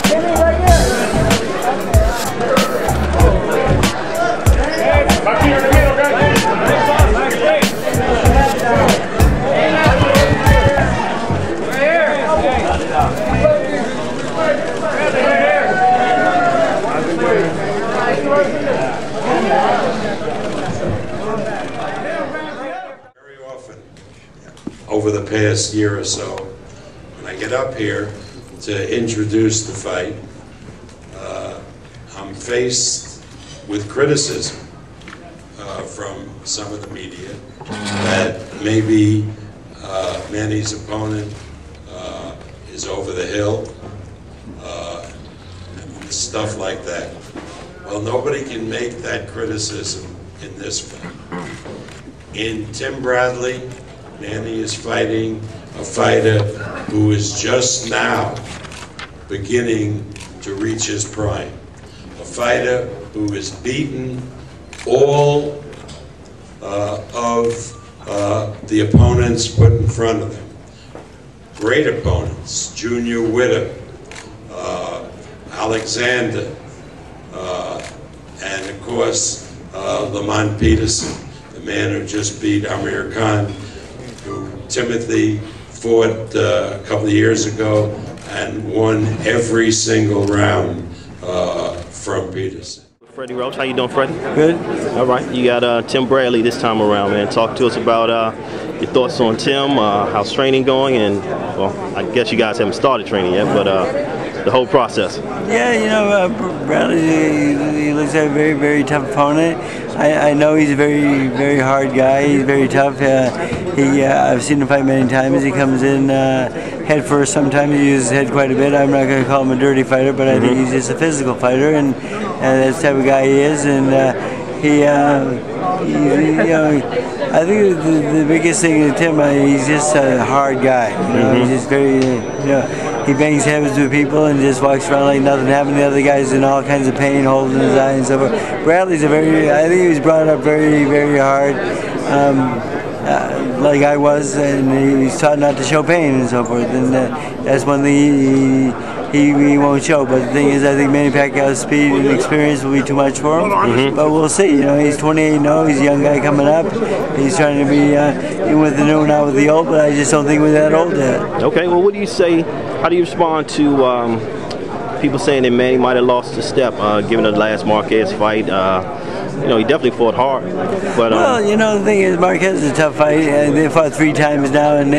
Very often, over the past year or so, when I get up here to introduce the fight, I'm faced with criticism from some of the media that maybe Manny's opponent is over the hill, stuff like that. Well, nobody can make that criticism in this fight. In Tim Bradley, Manny is fighting a fighter who is just now beginning to reach his prime. A fighter who has beaten all of the opponents put in front of him. Great opponents: Junior Witter, Alexander, and of course Lamont Peterson, the man who just beat Amir Khan, who Timothy fought a couple of years ago and won every single round from Peterson. Freddie Roach, how you doing, Freddie? Good. All right, you got Tim Bradley this time around, man. Talk to us about your thoughts on Tim, how's training going, and well, I guess you guys haven't started training yet, but the whole process. Yeah, you know, Bradley, he looks like a very, very tough opponent. I know he's a very, very hard guy. He's very tough. I've seen him fight many times. He comes in head first. Sometimes he uses his head quite a bit. I'm not going to call him a dirty fighter, but I think he's just a physical fighter, and that's the type of guy he is. And you know, I think the biggest thing with Tim, he's just a hard guy. You know, he's just very, you know, he bangs heads with people and just walks around like nothing happened. The other guy's in all kinds of pain, holding his eye and so forth. Bradley's I think he was brought up very, very hard, like I was, and he's taught not to show pain and so forth. And that's one thing he won't show. But the thing is, I think Manny Pacquiao's speed and experience will be too much for him. But we'll see. You know, he's 28 now. He's a young guy coming up. He's trying to be in with the new, not with the old. But I just don't think we're that old yet. Okay. Well, what do you say? How do you respond to people saying that Manny might have lost a step given the last Marquez fight? You know, he definitely fought hard. But, well, you know, the thing is, Marquez is a tough fight. They fought 3 times now, and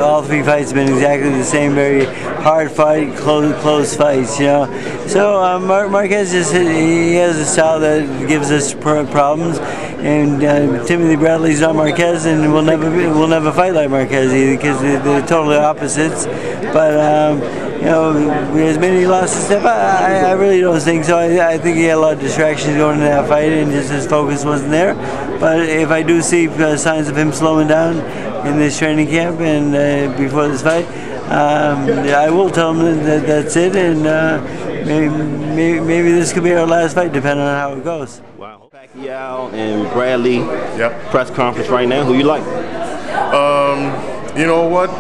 all 3 fights have been exactly the same, very hard fight, close fights, you know. So Marquez he has a style that gives us problems, and Timothy Bradley's not Marquez, and will never fight like Marquez either, because they're totally opposites. But you know, has Manny lost a step? I really don't think so. I think he had a lot of distractions going into that fight, and just his focus wasn't there. But if I do see signs of him slowing down in this training camp and before this fight, I will tell him that that's it, and maybe this could be our last fight, depending on how it goes. Wow. Pacquiao and Bradley, press conference right now. Who you like? You know what?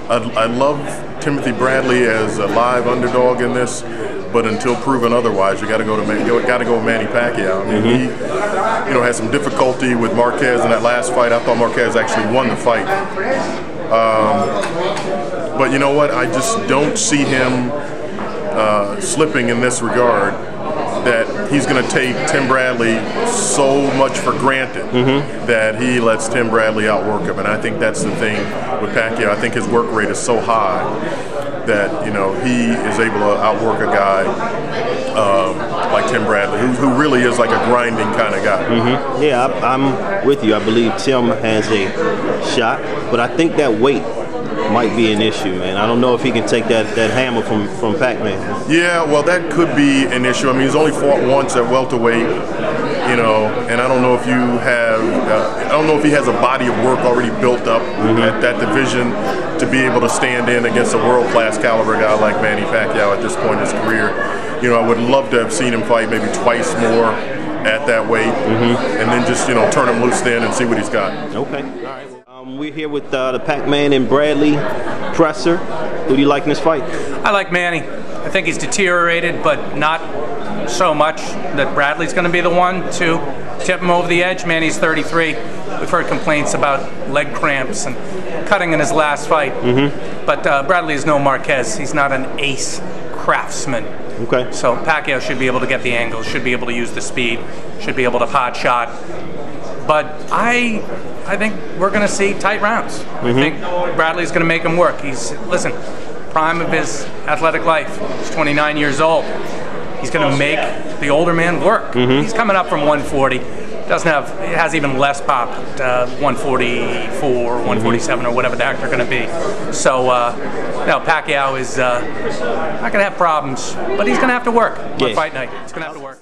I love Timothy Bradley as a live underdog in this, but until proven otherwise, you got to go with Manny Pacquiao. I mean, he, you know, had some difficulty with Marquez in that last fight. I thought Marquez actually won the fight, but you know what? I just don't see him slipping in this regard. That he's going to take Tim Bradley so much for granted that he lets Tim Bradley outwork him, and I think that's the thing with Pacquiao. I think his work rate is so high that, you know, he is able to outwork a guy like Tim Bradley, who really is like a grinding kind of guy. Yeah, I'm with you. I believe Tim has a shot, but I think that weight might be an issue, man. I don't know if he can take that hammer from Pac-Man. Yeah, well, that could be an issue. I mean, he's only fought once at welterweight, you know, and I don't know if you have, I don't know if he has a body of work already built up at that division to be able to stand in against a world-class caliber guy like Manny Pacquiao at this point in his career. You know, I would love to have seen him fight maybe twice more at that weight, and then just, you know, turn him loose then and see what he's got. Okay. All right. We're here with the Pac-Man and Bradley presser. Who do you like in this fight? I like Manny. I think he's deteriorated, but not so much that Bradley's going to be the one to tip him over the edge. Manny's 33. We've heard complaints about leg cramps and cutting in his last fight. But Bradley is no Marquez. He's not an ace craftsman. Okay. So Pacquiao should be able to get the angles, should be able to use the speed, should be able to pot shot. But I think we're going to see tight rounds. I think Bradley's going to make him work. Listen, prime of his athletic life. He's 29 years old. He's going to make the older man work. He's coming up from 140. Has even less pop, 144, 147, or whatever the heck they're going to be. So, no, Pacquiao is not going to have problems, but he's going to have to work on fight night. He's going to have to work.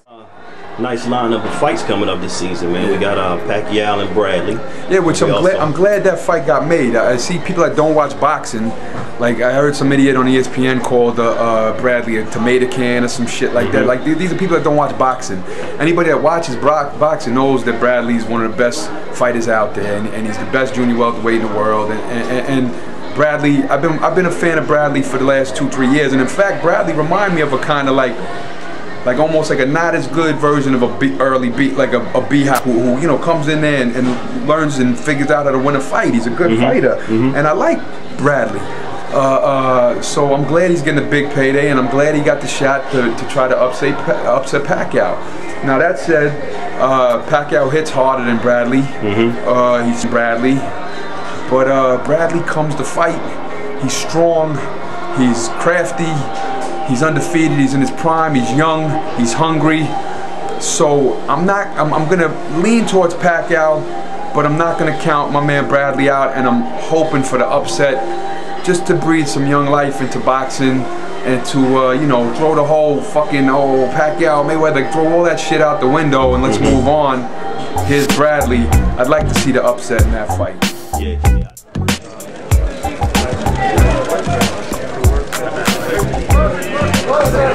Nice lineup of fights coming up this season, man. We got Pacquiao and Bradley. Yeah, which I'm glad that fight got made. I see people that don't watch boxing. Like I heard some idiot on ESPN called Bradley a tomato can or some shit like that. Like these are people that don't watch boxing. Anybody that watches boxing knows that Bradley's one of the best fighters out there, and he's the best junior welterweight in the world. And Bradley, I've been a fan of Bradley for the last 2-3 years, and in fact, Bradley reminded me of a kind of like almost like a not as good version of like a B-hop who you know comes in there and learns and figures out how to win a fight. He's a good fighter, and I like Bradley. So I'm glad he's getting a big payday, and I'm glad he got the shot to try to upset Pacquiao. Now that said, Pacquiao hits harder than Bradley. He's Bradley, but Bradley comes to fight. He's strong. He's crafty. He's undefeated. He's in his prime. He's young. He's hungry. So I'm gonna lean towards Pacquiao, but I'm not gonna count my man Bradley out, and I'm hoping for the upset, just to breathe some young life into boxing, and to you know, throw the whole fucking Pacquiao Mayweather, throw all that shit out the window, and let's move on. Here's Bradley. I'd like to see the upset in that fight. Yeah. What's that?